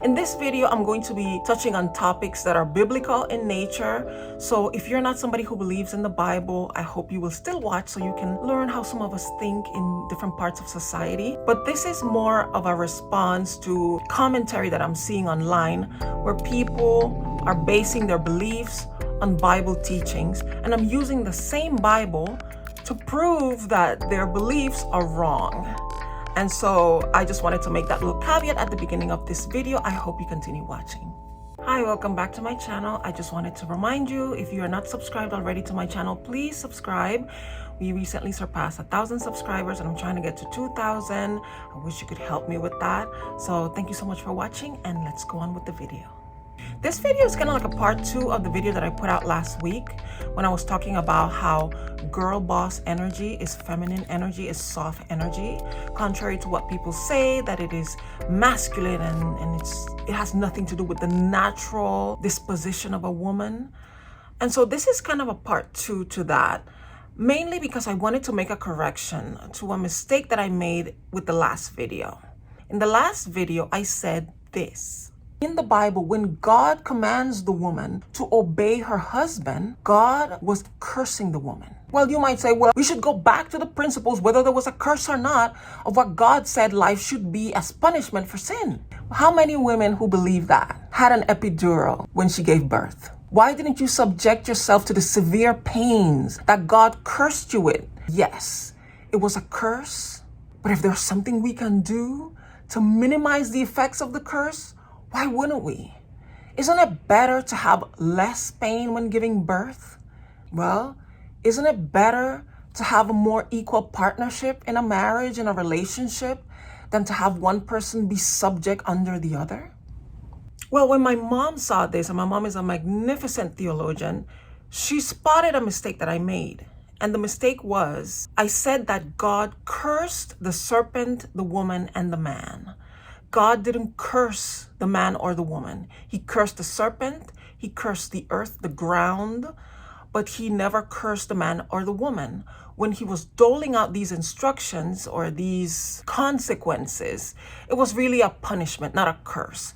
In this video, I'm going to be touching on topics that are biblical in nature. So if you're not somebody who believes in the Bible, I hope you will still watch so you can learn how some of us think in different parts of society. But this is more of a response to commentary that I'm seeing online where people are basing their beliefs on Bible teachings. And I'm using the same Bible to prove that their beliefs are wrong. And so I just wanted to make that little caveat at the beginning of this video. I hope you continue watching. Hi, welcome back to my channel. I just wanted to remind you, if you are not subscribed already to my channel, please subscribe. We recently surpassed 1,000 subscribers and I'm trying to get to 2,000. I wish you could help me with that. So thank you so much for watching and let's go on with the video. This video is kind of like a part 2 of the video that I put out last week when I was talking about how girl boss energy is feminine energy, is soft energy, contrary to what people say that it is masculine and it has nothing to do with the natural disposition of a woman. And so this is kind of a part 2 to that, mainly because I wanted to make a correction to a mistake that I made with the last video. In the last video, I said this. In the Bible, when God commands the woman to obey her husband, God was cursing the woman. Well, you might say, well, we should go back to the principles, whether there was a curse or not, of what God said life should be as punishment for sin. How many women who believe that had an epidural when she gave birth? Why didn't you subject yourself to the severe pains that God cursed you with? Yes, it was a curse, but if there's something we can do to minimize the effects of the curse, why wouldn't we? Isn't it better to have less pain when giving birth? Well, isn't it better to have a more equal partnership in a marriage, in a relationship, than to have one person be subject under the other? Well, when my mom saw this, and my mom is a magnificent theologian, she spotted a mistake that I made. And the mistake was, I said that God cursed the serpent, the woman, and the man. God didn't curse the man or the woman. He cursed the serpent, he cursed the earth, the ground, but he never cursed the man or the woman. When he was doling out these instructions or these consequences, it was really a punishment, not a curse.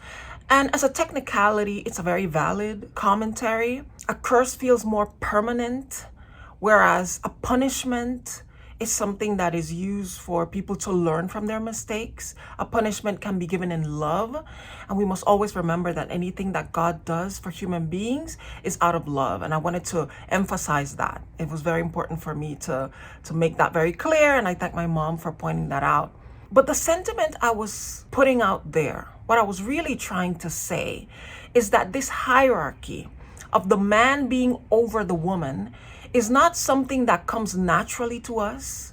And as a technicality, it's a very valid commentary. A curse feels more permanent, whereas a punishment is something that is used for people to learn from their mistakes. A punishment can be given in love, and we must always remember that anything that God does for human beings is out of love. And I wanted to emphasize that. It was very important for me to make that very clear, and I thank my mom for pointing that out. But the sentiment I was putting out there, what I was really trying to say, is that this hierarchy of the man being over the woman is not something that comes naturally to us.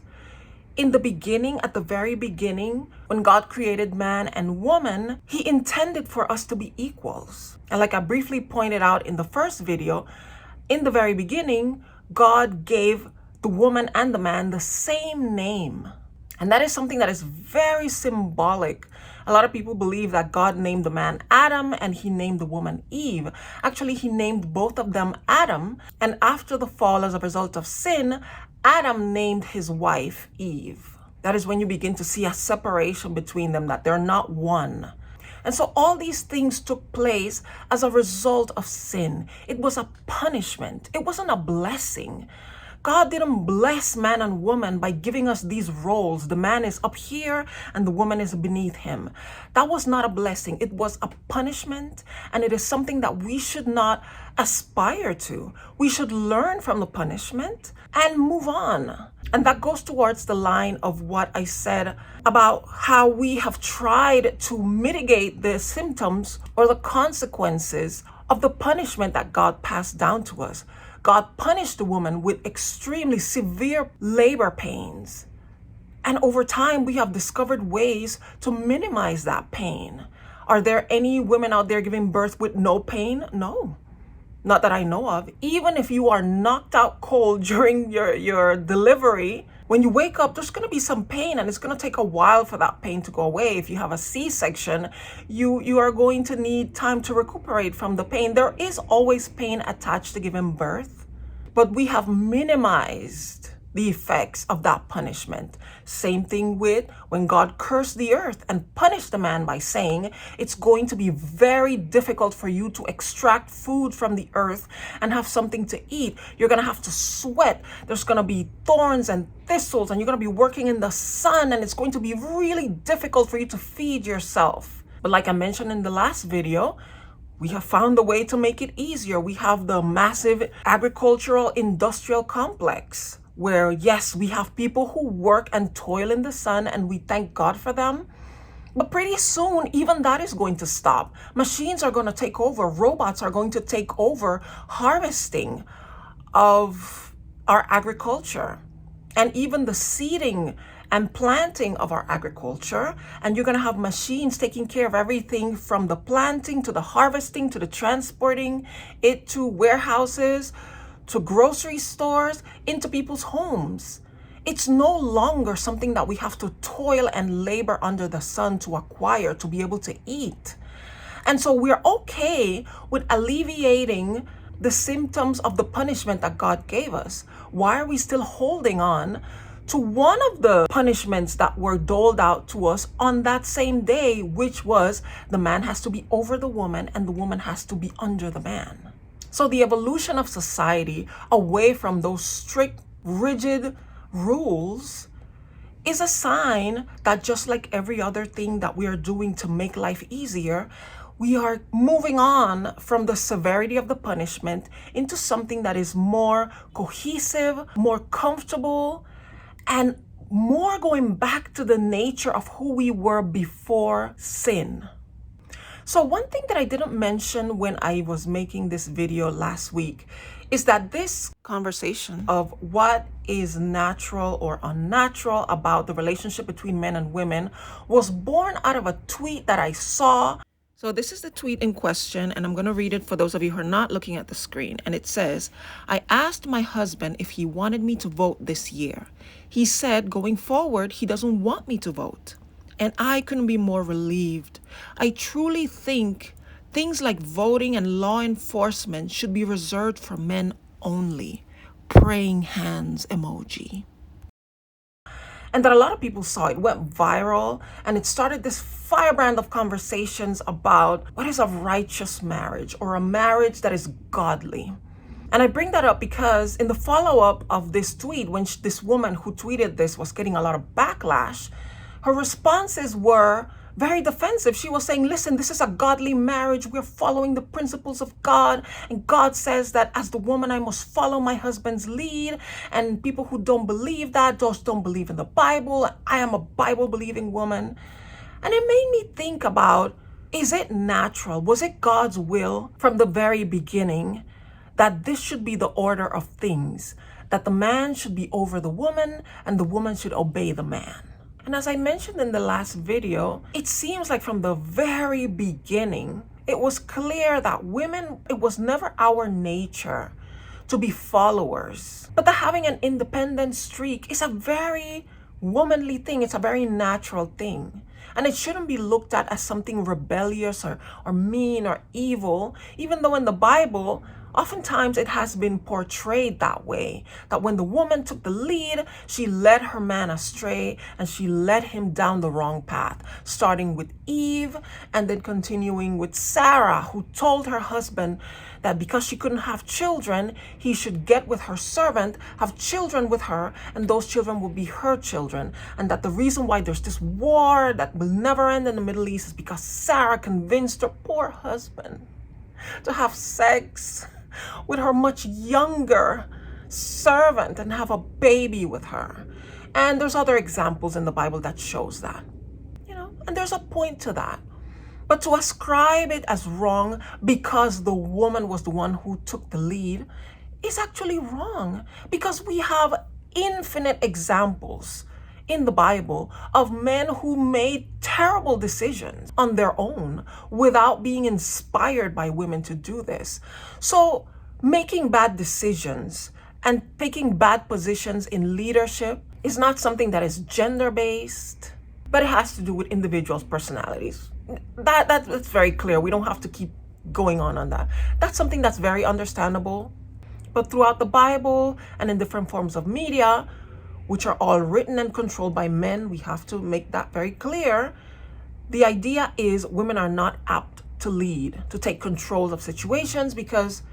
In the beginning, at the very beginning, when God created man and woman, he intended for us to be equals. And like I briefly pointed out in the first video, in the very beginning, God gave the woman and the man the same name. And that is something that is very symbolic. A lot of people believe that God named the man Adam and he named the woman Eve. Actually, he named both of them Adam. And after the fall, as a result of sin, Adam named his wife Eve. That is when you begin to see a separation between them, that they're not one. And so all these things took place as a result of sin. It was a punishment. It wasn't a blessing. God didn't bless man and woman by giving us these roles. The man is up here and the woman is beneath him. That was not a blessing. It was a punishment, and it is something that we should not aspire to. We should learn from the punishment and move on. And that goes towards the line of what I said about how we have tried to mitigate the symptoms or the consequences of the punishment that God passed down to us. God punished the woman with extremely severe labor pains. And over time, we have discovered ways to minimize that pain. Are there any women out there giving birth with no pain? No, not that I know of. Even if you are knocked out cold during your delivery, when you wake up, there's going to be some pain, and it's going to take a while for that pain to go away. If you have a C-section, you are going to need time to recuperate from the pain. There is always pain attached to giving birth, but we have minimized the effects of that punishment. Same thing with when God cursed the earth and punished the man by saying, it's going to be very difficult for you to extract food from the earth and have something to eat. You're going to have to sweat. There's going to be thorns and thistles, and you're going to be working in the sun, and it's going to be really difficult for you to feed yourself. But like I mentioned in the last video, we have found a way to make it easier. We have the massive agricultural industrial complex where, yes, we have people who work and toil in the sun, and we thank God for them. But pretty soon, even that is going to stop. Machines are going to take over. Robots are going to take over harvesting of our agriculture and even the seeding and planting of our agriculture. And you're going to have machines taking care of everything from the planting to the harvesting to the transporting it to warehouses, to grocery stores, into people's homes. It's no longer something that we have to toil and labor under the sun to acquire, to be able to eat. And so we're okay with alleviating the symptoms of the punishment that God gave us. Why are we still holding on to one of the punishments that were doled out to us on that same day, which was the man has to be over the woman and the woman has to be under the man? So the evolution of society away from those strict, rigid rules is a sign that, just like every other thing that we are doing to make life easier, we are moving on from the severity of the punishment into something that is more cohesive, more comfortable, and more going back to the nature of who we were before sin. So one thing that I didn't mention when I was making this video last week is that this conversation of what is natural or unnatural about the relationship between men and women was born out of a tweet that I saw. So this is the tweet in question, and I'm going to read it for those of you who are not looking at the screen. And it says, I asked my husband if he wanted me to vote this year. He said going forward, he doesn't want me to vote. And I couldn't be more relieved. I truly think things like voting and law enforcement should be reserved for men only. Praying hands emoji. And that a lot of people saw it, went viral, and it started this firebrand of conversations about what is a righteous marriage or a marriage that is godly. And I bring that up because in the follow-up of this tweet, when this woman who tweeted this was getting a lot of backlash, her responses were very defensive. She was saying, listen, this is a godly marriage. We're following the principles of God. And God says that as the woman, I must follow my husband's lead. And people who don't believe that just don't believe in the Bible. I am a Bible-believing woman. And it made me think about, is it natural? Was it God's will from the very beginning that this should be the order of things? That the man should be over the woman and the woman should obey the man? And as I mentioned in the last video, it seems like from the very beginning, it was clear that women, it was never our nature to be followers. But having an independent streak is a very womanly thing. It's a very natural thing. And it shouldn't be looked at as something rebellious or mean or evil, even though in the Bible, oftentimes it has been portrayed that way, that when the woman took the lead, she led her man astray and she led him down the wrong path, starting with Eve and then continuing with Sarah, who told her husband that because she couldn't have children, he should get with her servant, have children with her, and those children will be her children. And that the reason why there's this war that will never end in the Middle East is because Sarah convinced her poor husband to have sex with her much younger servant and have a baby with her. And there's other examples in the Bible that shows that, and there's a point to that. But to ascribe it as wrong because the woman was the one who took the lead is actually wrong, because we have infinite examples in the Bible of men who made terrible decisions on their own without being inspired by women to do this. So making bad decisions and taking bad positions in leadership is not something that is gender-based, but it has to do with individuals' personalities. That's very clear. We don't have to keep going on that. That's something that's very understandable. But throughout the Bible and in different forms of media, which are all written and controlled by men, we have to make that very clear. The idea is women are not apt to lead, to take control of situations because,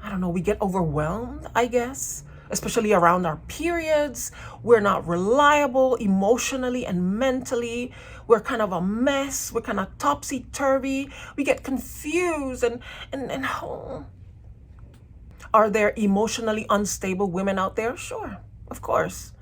I don't know, we get overwhelmed, I guess, especially around our periods. We're not reliable emotionally and mentally. We're kind of a mess. We're kind of topsy-turvy. We get confused and oh. Are there emotionally unstable women out there? Sure, of course.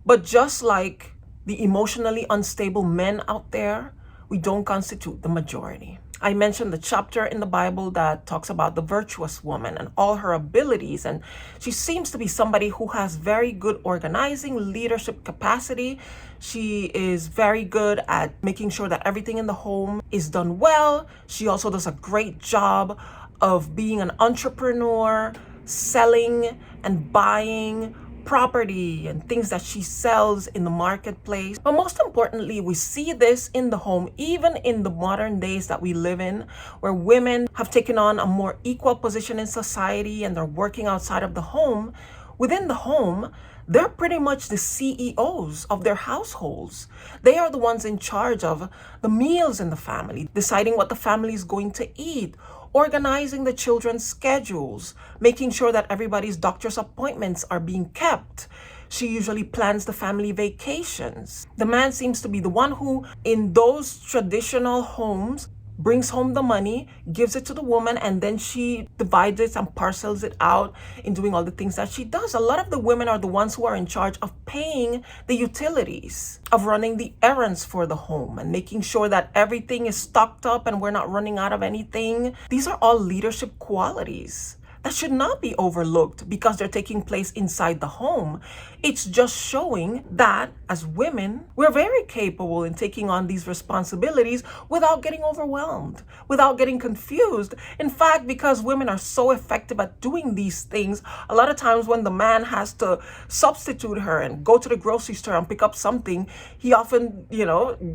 But just like the emotionally unstable men out there, we don't constitute the majority. I mentioned the chapter in the Bible that talks about the virtuous woman and all her abilities, and she seems to be somebody who has very good organizing, leadership capacity. She is very good at making sure that everything in the home is done well. She also does a great job of being an entrepreneur, selling and buying property and things that she sells in the marketplace. But most importantly, we see this in the home, even in the modern days that we live in, where women have taken on a more equal position in society and they're working outside of the home. Within the home, they're pretty much the CEOs of their households. They are the ones in charge of the meals in the family, deciding what the family is going to eat, organizing the children's schedules, making sure that everybody's doctor's appointments are being kept. She usually plans the family vacations. The man seems to be the one who, in those traditional homes, brings home the money, gives it to the woman, and then she divides it and parcels it out in doing all the things that she does. A lot of the women are the ones who are in charge of paying the utilities, of running the errands for the home, and making sure that everything is stocked up and we're not running out of anything. These are all leadership qualities that should not be overlooked because they're taking place inside the home. It's just showing that as women, we're very capable in taking on these responsibilities without getting overwhelmed, without getting confused. In fact, because women are so effective at doing these things, a lot of times when the man has to substitute her and go to the grocery store and pick up something, he often,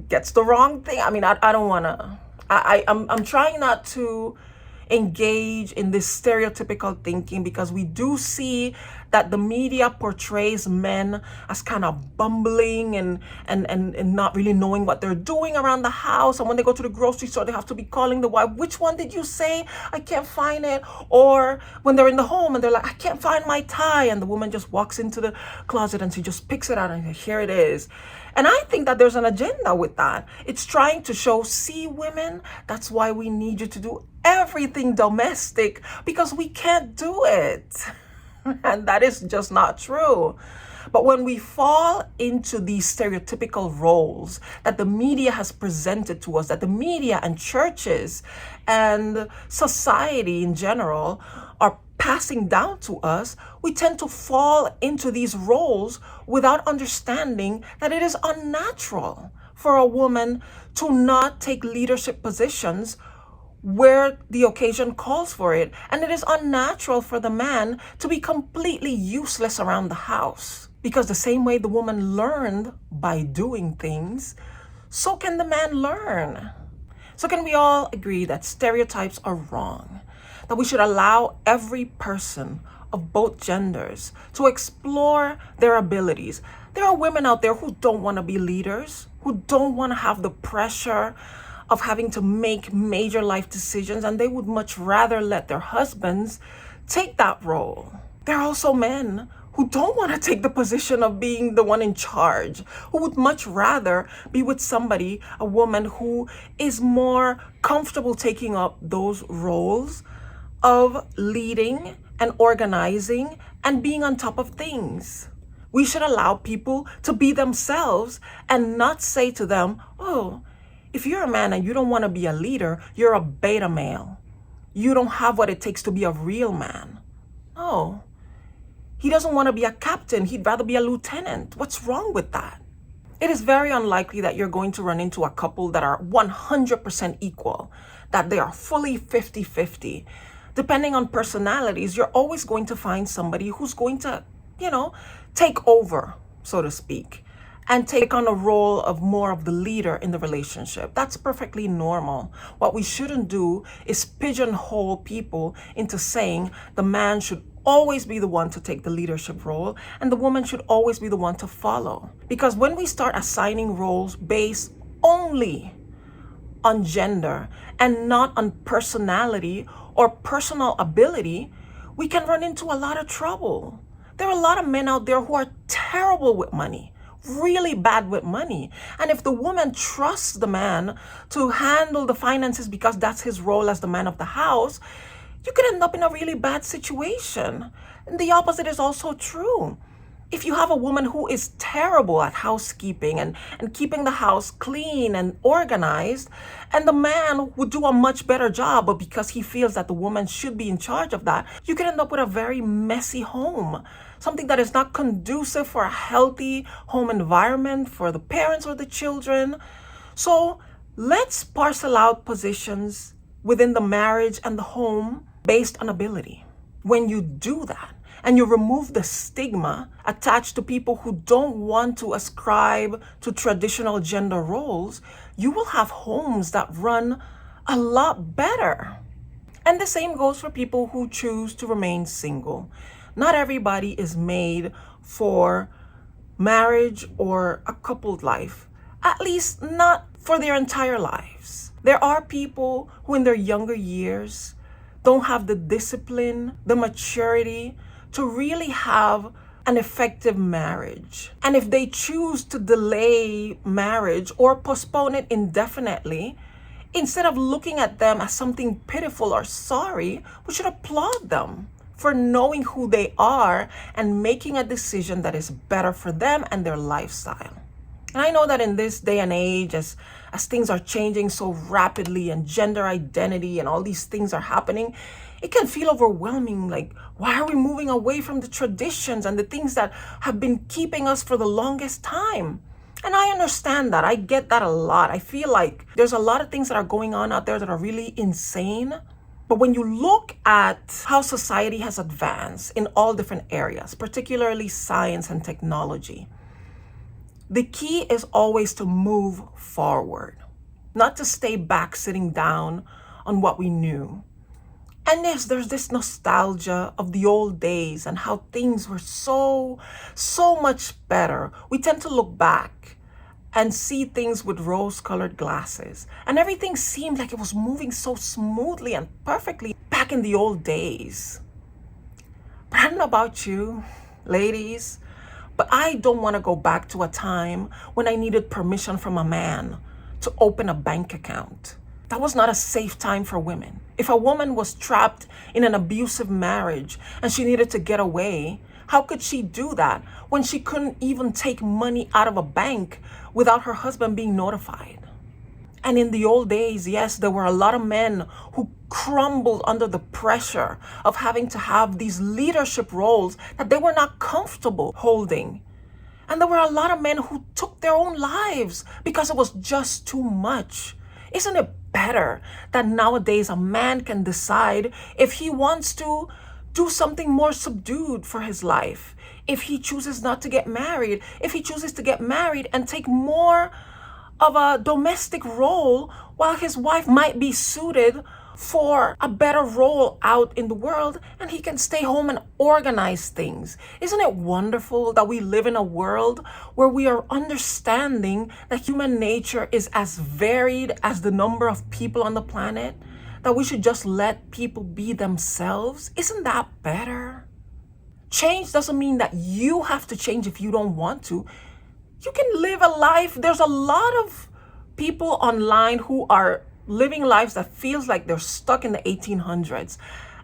gets the wrong thing. I mean, I don't want to, I'm trying not to engage in this stereotypical thinking because we do see that the media portrays men as kind of bumbling and not really knowing what they're doing around the house. And when they go to the grocery store, they have to be calling the wife, which one did you say? I can't find it. Or when they're in the home and they're like, I can't find my tie. And the woman just walks into the closet and she just picks it out and here it is. And I think that there's an agenda with that. It's trying to show, see, women, that's why we need you to do everything domestic because we can't do it. And that is just not true. But when we fall into these stereotypical roles that the media has presented to us, that the media and churches and society in general are passing down to us, we tend to fall into these roles without understanding that it is unnatural for a woman to not take leadership positions where the occasion calls for it. And it is unnatural for the man to be completely useless around the house. Because the same way the woman learned by doing things, so can the man learn. So can we all agree that stereotypes are wrong? That we should allow every person of both genders to explore their abilities. There are women out there who don't want to be leaders, who don't want to have the pressure of having to make major life decisions, and they would much rather let their husbands take that role. There are also men who don't want to take the position of being the one in charge, who would much rather be with somebody, a woman who is more comfortable taking up those roles of leading and organizing and being on top of things. We should allow people to be themselves and not say to them, oh, if you're a man and you don't want to be a leader, you're a beta male. You don't have what it takes to be a real man. No, he doesn't want to be a captain. He'd rather be a lieutenant. What's wrong with that? It is very unlikely that you're going to run into a couple that are 100% equal, that they are fully 50-50. Depending on personalities, you're always going to find somebody who's going to, take over, so to speak, and take on a role of more of the leader in the relationship. That's perfectly normal. What we shouldn't do is pigeonhole people into saying the man should always be the one to take the leadership role, and the woman should always be the one to follow. Because when we start assigning roles based only on gender and not on personality or personal ability, we can run into a lot of trouble. There are a lot of men out there who are terrible with money, really bad with money. And if the woman trusts the man to handle the finances because that's his role as the man of the house, you could end up in a really bad situation. And the opposite is also true. If you have a woman who is terrible at housekeeping and keeping the house clean and organized, and the man would do a much better job, but because he feels that the woman should be in charge of that, you can end up with a very messy home. Something that is not conducive for a healthy home environment for the parents or the children. So let's parcel out positions within the marriage and the home based on ability. When you do that, and you remove the stigma attached to people who don't want to ascribe to traditional gender roles, you will have homes that run a lot better. And the same goes for people who choose to remain single. Not everybody is made for marriage or a coupled life, at least not for their entire lives. There are people who in their younger years don't have the discipline, the maturity to really have an effective marriage. And if they choose to delay marriage or postpone it indefinitely, instead of looking at them as something pitiful or sorry, we should applaud them for knowing who they are and making a decision that is better for them and their lifestyle. And I know that in this day and age, as things are changing so rapidly and gender identity and all these things are happening, it can feel overwhelming. Like, why are we moving away from the traditions and the things that have been keeping us for the longest time? And I understand that. I get that a lot. I feel like there's a lot of things that are going on out there that are really insane. But when you look at how society has advanced in all different areas, particularly science and technology, the key is always to move forward, not to stay back sitting down on what we knew. And yes, there's this nostalgia of the old days and how things were so much better. We tend to look back and see things with rose-colored glasses. And everything seemed like it was moving so smoothly and perfectly back in the old days. But I don't know about you, ladies, but I don't want to go back to a time when I needed permission from a man to open a bank account. That was not a safe time for women. If a woman was trapped in an abusive marriage and she needed to get away, how could she do that when she couldn't even take money out of a bank without her husband being notified? And in the old days, yes, there were a lot of men who crumbled under the pressure of having to have these leadership roles that they were not comfortable holding. And there were a lot of men who took their own lives because it was just too much. Isn't it better that nowadays a man can decide if he wants to do something more subdued for his life, if he chooses not to get married, if he chooses to get married and take more of a domestic role while his wife might be suited for a better role out in the world and he can stay home and organize things. Isn't it wonderful that we live in a world where we are understanding that human nature is as varied as the number of people on the planet, that we should just let people be themselves? Isn't that better? Change doesn't mean that you have to change if you don't want to. You can live a life. There's a lot of people online who are living lives that feels like they're stuck in the 1800s.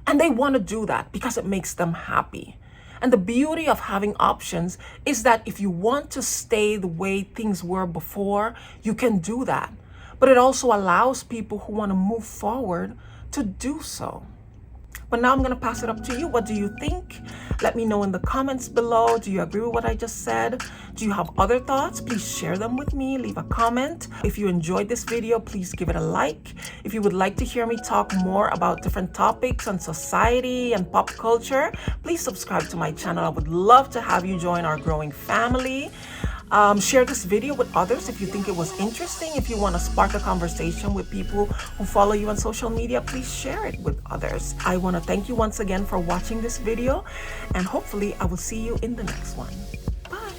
And they want to do that because it makes them happy. And the beauty of having options is that if you want to stay the way things were before, you can do that. But it also allows people who want to move forward to do so. But now I'm going to pass it up to you. What do you think? Let me know in the comments below. Do you agree with what I just said? Do you have other thoughts? Please share them with me. Leave a comment. If you enjoyed this video, please give it a like. If you would like to hear me talk more about different topics on society and pop culture, please subscribe to my channel. I would love to have you join our growing family. Share this video with others if you think it was interesting. If you want to spark a conversation with people who follow you on social media, please share it with others. I want to thank you once again for watching this video, and hopefully I will see you in the next one. Bye.